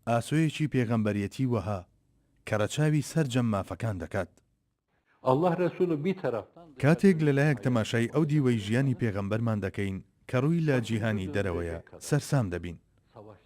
ئاسۆیەکی پێغەمبەریەتی وەها کە ڕەچاوی سەرجەم مافەکان دەکات. Allah Resulü bir taraftan کاتێک لەلایەک تەماشای ئەو دیوەی ژیانی پێغەمبەرمان دەکەین کە ڕووی لە جیهانی دەرەوەیە سەرسام دەبین.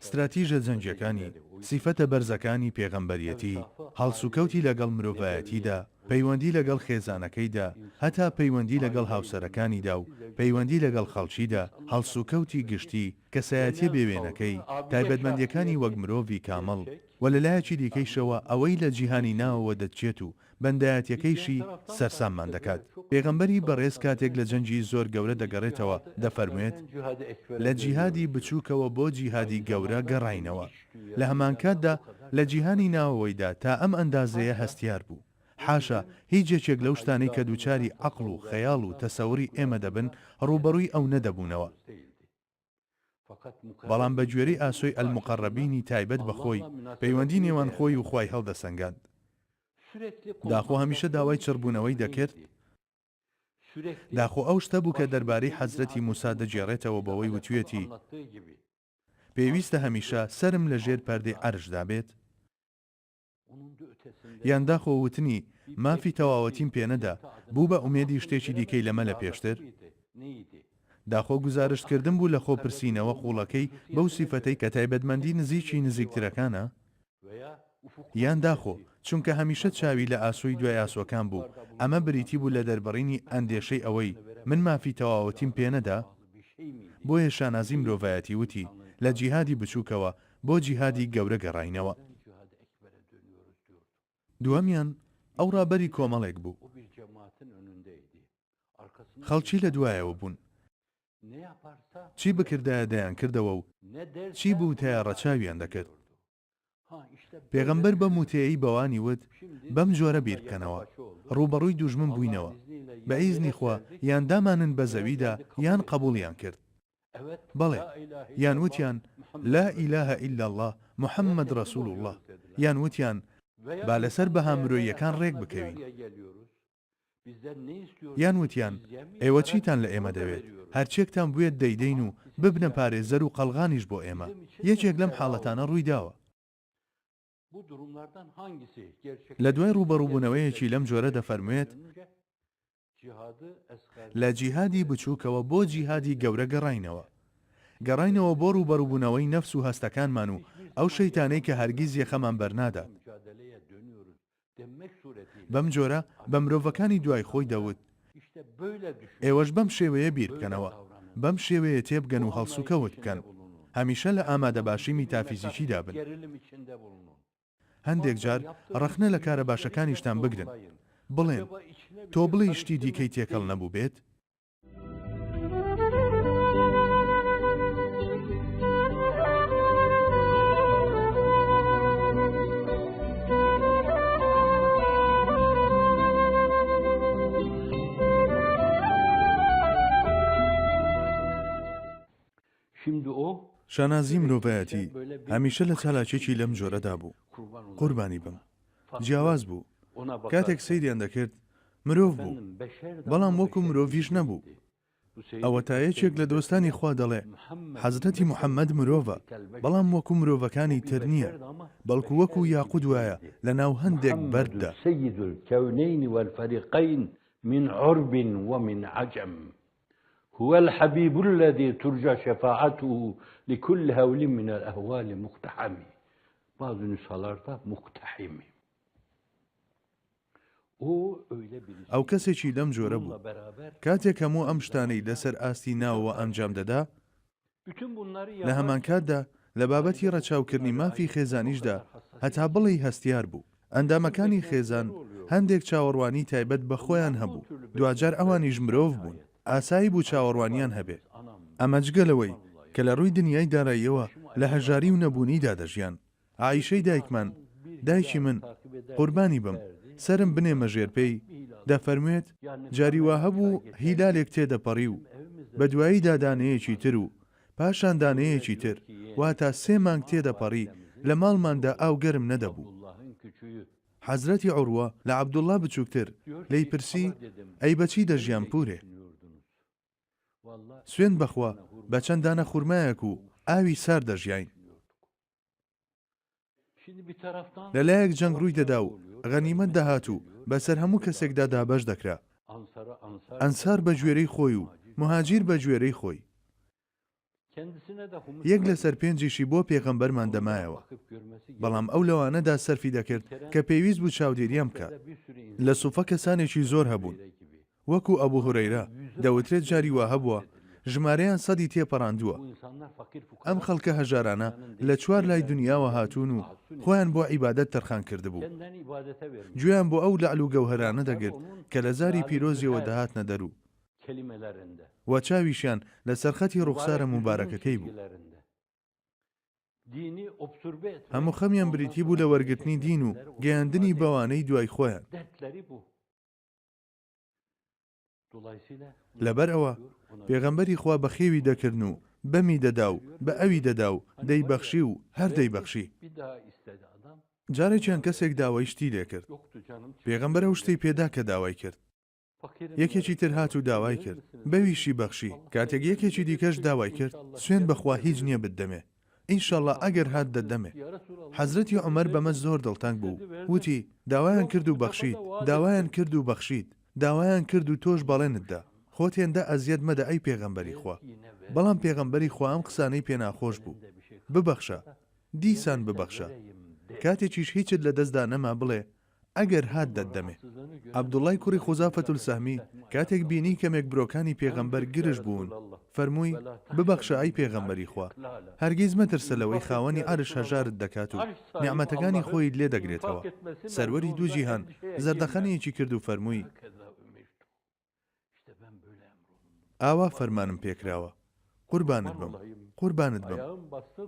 استراتیژە جەنجەکانی، سیفەتە بەرزەکانی پێغەمبەریەتی، هەڵسوکەوتی لەگەڵ مرۆڤایەتیدا، پەیوەندی لەگەڵ خێزانەکەیدا، هەتا پەیوەندی لەگەڵ هاوسەرەکانیدا و پەیوەندی لەگەڵ خەڵکیدا، هەڵسوکەوتی گشتی کەسایەتی بێوێنەکەی، تایبەتمەندیەکانی وەک مرۆڤی کامەڵ و لەلایەکی دیکەیشەوە ئەوەی لە جیهانی ناوەوە دەچێت و بەندایەتیەکەیشی سەرساممان دەکات. پێغەمبەری بەڕێز کاتێک لە جەنجی زۆر گەورە دەگەڕێتەوە دەفەرموێت لە جیهادی بچووکەوە بۆ جیهادی گەورە گەڕاینەوە. لە هەمان کاتدا لە جیهانی ناوەوەیدا تا ئەم ئەندازەیە هەستیار بوو. حاشا هیچ جێکێک لەو شتانەی کە دووچاری عەقڵ و خەیاڵ و تەسەوری ئێمە دەبن ڕوبەڕووی ئەو نەدەبوونەوە. بەڵام بە گوێرەی ئاسۆی ئەلموقەڕەبینی تایبەت بەخۆی پەیوەندی نێوان خۆی و خوای هەڵدەسەنگاند. داخۆ هەمیشە داوای چڕبوونەوەی دەکرد. داخۆ ئەو شتە بوو کە دەربارەی حەزرەتی موسا دەجێڕێتەوە بەوەی وتوێتی پێویستە هەمیشە سرم لە ژێر پەردەی عەرشدا بێت. یان داخۆ وتنی مافی تەواوەتیم پێنەدا بوو بە ئومێدی شتێکی دیکەی لەمە لە پێشتر. داخۆ گزارشکردن بوو لە خۆپرسینەوە قوڵەکەی بەو سیفەتەی کە تایبەتمەندی نزیکترەکانە. یان داخۆ چونکە هەمیشە چاوی لە ئاسۆی دوای ئاسۆکان بوو، ئەمە بریتی بوو لە دەربڕینی ئەندێشەی ئەوەی من مافی تەواوەتیم پێنەدا. بۆیە شانازی مرۆڤایەتی وتی لە جیهادی بچووکەوە بۆ جیهادی گەورە گەڕاینەوە. دووەمیان ئەو ڕابەری کۆمەڵێک بوو. خەڵکی لە دوایەوە بوون. چی بکردایە دەیان کردەوە و چی بوو تایە ڕەچاویان دەکرد. پێغەمبەر بەم وتەیەی بەوانی وت بەم جۆرە بیر بکەنەوە، ڕوبەڕووی دوژمن بووینەوە، بە ئیزنی خوا یان دامانن بە زەویدا یان قبوڵیان کرد. بەڵێ یان وتیان لا ئیلەهە ئیلا الله محەممەد ڕەسوول الله، یان وتیان با لەسەر بەها مرۆییەکان ڕێک بکەوین، یان وتیان ئێوە چیتان لە ئێمە دەوێت، هەرچێکتان بوێت دەیدەین و ببنە پارێزەر و قەلغانیش بۆ ئێمە. یەکێک لەم حاڵەتانە ڕووی داوە. لە دوای ڕوبەڕووبوونەوەیەکی لەم جۆرە دەفەرموێت لە جیهادی بچووکەوە بۆ جیهادی گەورە گەڕاینەوە بۆ ڕوبەڕووبوونەوەی نەفس و هەستەکانمان و ئەو شەیتانەی کە هەرگیز یەخەمان بەرنادات. بەم جۆرە بە مرۆڤەکانی دوای خۆی دەوت ئێوەش بەم شێوەیە بیر بکەنەوە، بەم شێوەیە تێبگەن و هەڵسوکەوت بکەن، هەمیشە لە ئامادەباشی میتافیزیکیدا بن. هەندێک جار ڕەخنە لە کارە باشەکانیشتان بگرن، بڵێن تۆ بڵێ شتی دیکەی تێکەڵ نەبوو بێت. شانازی مرۆڤایەتی هەمیشە لە چالاکێکی لەم جۆرەدا بوو. قوربانی بم جیاواز بوو. کاتێک سەیریان دەکرد مرۆڤ بوو، بەڵام وەکو مرۆڤیش نەبوو. ئەوە تا یەکێک لە دۆستانی خوا دەڵێ حەزرەتی موحەممەد مرۆڤە، بەڵام وەکو مرۆڤەکانی تر نییە، بەڵکو وەکو یاقود وایە لە ناو هەندێک بەردە. سيد الكونين والفريقين من عرب ومن عجم هو الحبيب الذي ترجى شفاعته لكل هول من الأهوال مقتحم. Bazı nüshalarda مقتحم. ئەو کەسێکی لەم جۆرە بوو کاتێک هەموو ئەم شتانەی لەسەر ئاستی ناوەوە ئەنجام دەدا، لە هەمان کاتدا لە بابەتی ڕەچاوکردنی مافی خێزانیشدا هەتا بڵی هەستیار بوو. ئەندامەکانی خێزان هەندێک چاوەڕوانی تایبەت بە خۆیان هەبوو، دوجار ئەوانیش مرۆڤ بوون، ئاسایی بوو چاوەڕوانیان هەبێ. ئەمە جگەلەوەی کە لە ڕووی دنیای داراییەوە لە هەژاری و نەبوونیدا دەژیان. عایشەی دایکمان، دایکی من قوربانی بم سرم بنێمە ژێرپێی، دەفەرموێت جاری وا هەبوو هیلالێک تێدەپەڕی و بە دوایی دادانەیەکی تر و پاشان دانەیەکی تر، واتە 3 مانگ تێدەپەڕی، لە ماڵماندا ئاو گەرم نەدەبوو. حەزرەتی عوڕوە لە عەبدوڵڵا بچووکتر لی پرسی ئەی بەچی دەژیان پورێ؟ سوێن بەخوا بە چەند دانە خوورمایەک و ئاوی سار دەژیاین. لەلایەک جەنگ ڕووی دەدا و غەنیمەت دەهات و بەسەر هەموو کەسێکدا دابەش دەکرا. ئەنسار بە گوێرەی خۆی و مهاجیر بە گوێرەی خۆی. یەک لەسەر پێنجیشی بۆ پێغەمبەرمان دەمایەوە، بەڵام ئەو لەوانەدا سەرفی دەکرد کە پێویست بوو چاودێریان بکات. لە سوفە کەسانێکی زۆر هەبوون، وەکو ئەبوو هورەیرە دەوترێت جاری وا هەبووە ژمارەیان سەدی تێپەڕاندووە. ئەم خەڵکە هەژارانە لە چوار لای دنیاوە هاتوون و خۆیان بۆ عیبادەت تەرخان کردبوو. گوێیان بۆ ئەو لەعل و گەوهەرانە دەگرت کە لە زاری پیرۆزیەوە دەهاتنە دەرو، و چاویشیان لە سەرخەتی ڕوخسارە موبارەکەکەی بوو. هەموو خەمیان بریتی بوو لە وەرگرتنی دین و گەیاندنی بەوانەی دوای خۆیان. لەبەر ئەوە پێغەمبەری خوا بە خێوی دەکردن و بەمی دەدا و بە ئەوی دەدا و دەیبەخشی و هەر دەیبەخشی. جارێکیان کەسێک داوای شتی لێ کرد. پێغەمبەر ئەو شتەی پێدا کە داوای کرد. یەکێکی تر هات و داوای کرد، بەویشی بەخشی. کاتێک یەکێکی دیکەش داوای کرد، سوێن بەخوا هیچ نییە بدەمێ، ئینشەڵڵا ئەگەر هات دەدەمێ. حەزرەتی عومەر بەمە زۆر دڵتەنگ بوو، وتی داوایان کرد و بەخشید، داوایان کرد و بەخشید، داوایان کرد و تۆش بەڵێنتدا، خۆت هێندە ئەزیەت مەدە ئەی پێغەمبەری خوا. بەڵام پێغەمبەری خوا ئەم قسانەی پێ ناخۆش بوو. ببەخشە، دیسان ببەخشە، کاتێکیش هیچت لە دەستدا نەما بڵێ ئەگەر هات دەدەمێ. عەبدوڵای کوڕی خوزافەتول سەهمی کاتێک بینی کەمێک برۆکانی پێغەمبەر گرژ بوون، فەرمووی ببەخشە ئەی پێغەمبەری خوا، هەرگیز مەترسە لەوەی خاوەنی عەرش هەژارت دەکات و نیعمەتەکانی خۆی لێ دەگرێتەوە. سەروەری دوو جیهان زەردەخەنەیەکی کرد و فەرمووی ئاوا فەرمانم پێکراوە، قوربانت بم، قوربانت بم.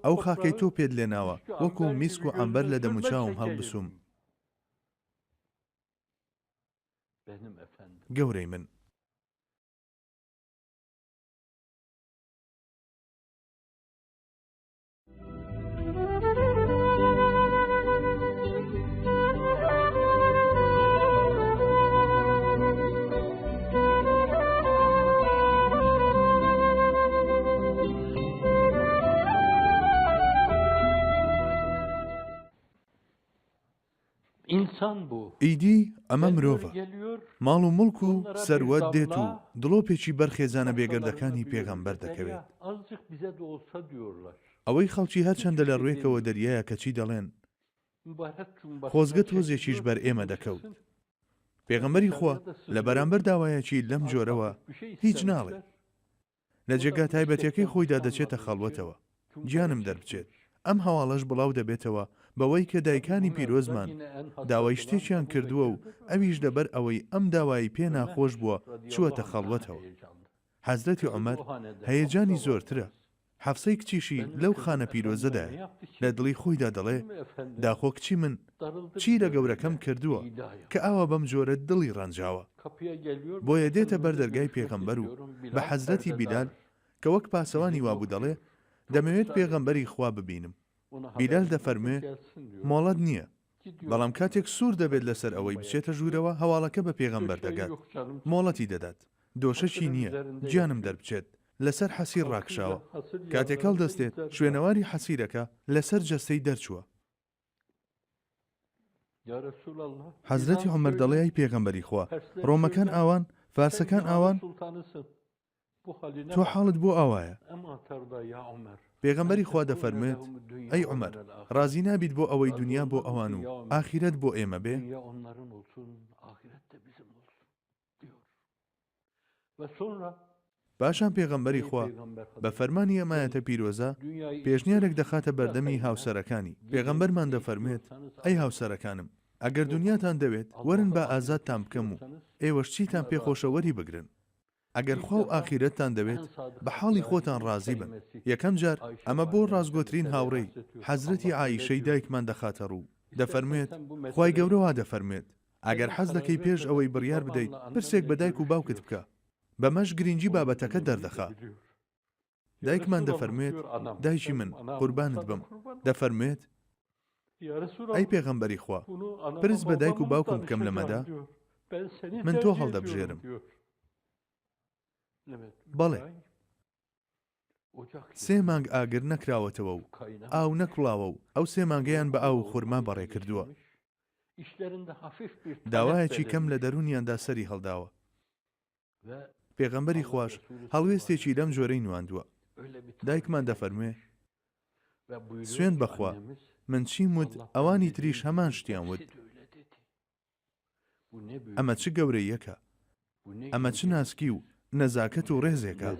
ئەو خاکەی تۆ پێت لێناوە وەکو میسک و عەمبەر لە دەموچاوم هەڵبسووم. گەورەی من. ئیدی ئەمە مرۆڤە، ماڵ و مڵک و سەروەت دێت و دڵۆپێکی بەرخێزانە بێگەردەکانی پێغەمبەر دەکەوێت. ئەوەی خەڵکی هەرچەندە لە ڕوێکەوە دەریایە کەچی دەڵێن خۆزگە تۆزێکیش بەر ئێمە دەکەوت. پێغەمبەری خوا لە بەرامبەر داوایەکی لەم جۆرەوە هیچ ناڵێت. لە جێگا تایبەتیەکەی خۆیدا دەچێتە خەڵوەتەوە، گیانم دەربچێت. ئەم هەواڵەش بڵاو دەبێتەوە بەوەی کە دایکانی پیرۆزمان داوای شتێکیان کردووە و ئەویش لەبەر ئەوەی ئەم داوایی پێ ناخۆش بووە چووەتە خەڵوەتەوە. حەزرەتی عومەر هەیەجانی زۆرترە. حەفسەی کچیشی لەو خانە پیرۆزەدایە، لە دڵی خۆیدا دەڵێ داخۆ کچی من چی لە گەورەکەم کردووە کە ئاوا بەم جۆرە دڵی ڕەنجاوە. بۆیە دێتە بەر دەرگای پێغەمبەر و بە حەزرەتی بیلال کە وەک پاسەوانی وابوو دەڵێ دەمەوێت پێغەمبەری خوا ببینم. بیلال دەفەرمێ مۆڵەت نییە، بەڵام کاتێک سوور دەبێت لەسەر ئەوەی بچێتە ژوورەوە هەواڵەکە بە پێغەمبەر دەگات، مۆڵەتی دەدات، دۆشەکی نییە، گیانم دەربچێت. لەسەر حەسیر ڕاکشاوە، کاتێک هەڵدەستێت شوێنەواری حەسیرەکە لەسەر جەستەی دەرچووە. حەزرەتی عومەر دەڵێ ئەی پێغەمبەری خوا، ڕۆمەکان ئاوان، فارسەکان ئاوان، تۆ حاڵت بۆ ئاوایە. پێغەمبەری خوا دەفەرمێت ئەی عومەر، ڕازی نابیت بۆ ئەوەی دنیا بۆ ئەوان و ئاخیرەت بۆ ئێمە بێ؟ پاشان پێغەمبەری خوا بە فەرمانی ئەمایەتە پیرۆزە پێشنیارێک دەخاتە بەردەمی هاوسەرەکانی. پێغەمبەرمان دەفەرمێت ئەی هاوسەرەکانم، ئەگەر دنیاتان دەوێت وەرن بە ئازادتان بکەم و ئێوەش چیتان پێخۆشەوەری بگرن. ئەگەر خوا و ئاخیرەتتان دەوێت بە حاڵی خۆتان ڕازی بن. یەکەم جار ئەمە بۆ ڕازگۆترین هاوڕێی حەزرەتی عایشەی دایکمان دەخاتە ڕوو. دەفەرمێت خوای گەورەوا دەفەرمێت ئەگەر حەز دەکەی پێش ئەوەی بڕیار بدەیت پرسێک بە دایک و باوکت بکە، بەمەش گرنگی بابەتەکە دەردەخا. دایکمان دەفەرمێت دایکی من قوربانت بم. دەفەرمێت ئەی پێغەمبەری خوا، پرس بە دایک و باوکم بکەم لەمەدا، من تۆ هەڵدەبژێرم. بەڵێ. 3 مانگ ئاگر نەکراوەتەوە و ئاو نەکوڵاوە و ئەو 3 مانگەیان بە ئاو خورما بەڕێ کردووە. داوایەکی کەم لە دەرونیاندا سەری هەڵداوە. پێغەمبەری خوش هەڵوێستێکی لەم جۆرەی نواندووە. دایکمان دەفەرموێ سوێن بەخوا من چیم وت ئەوانی تریش هەمان شتیان وت. ئەمە چ گەورەیەکە، ئەمە چ ناسکی و نەزاکەت و ڕێزێکە.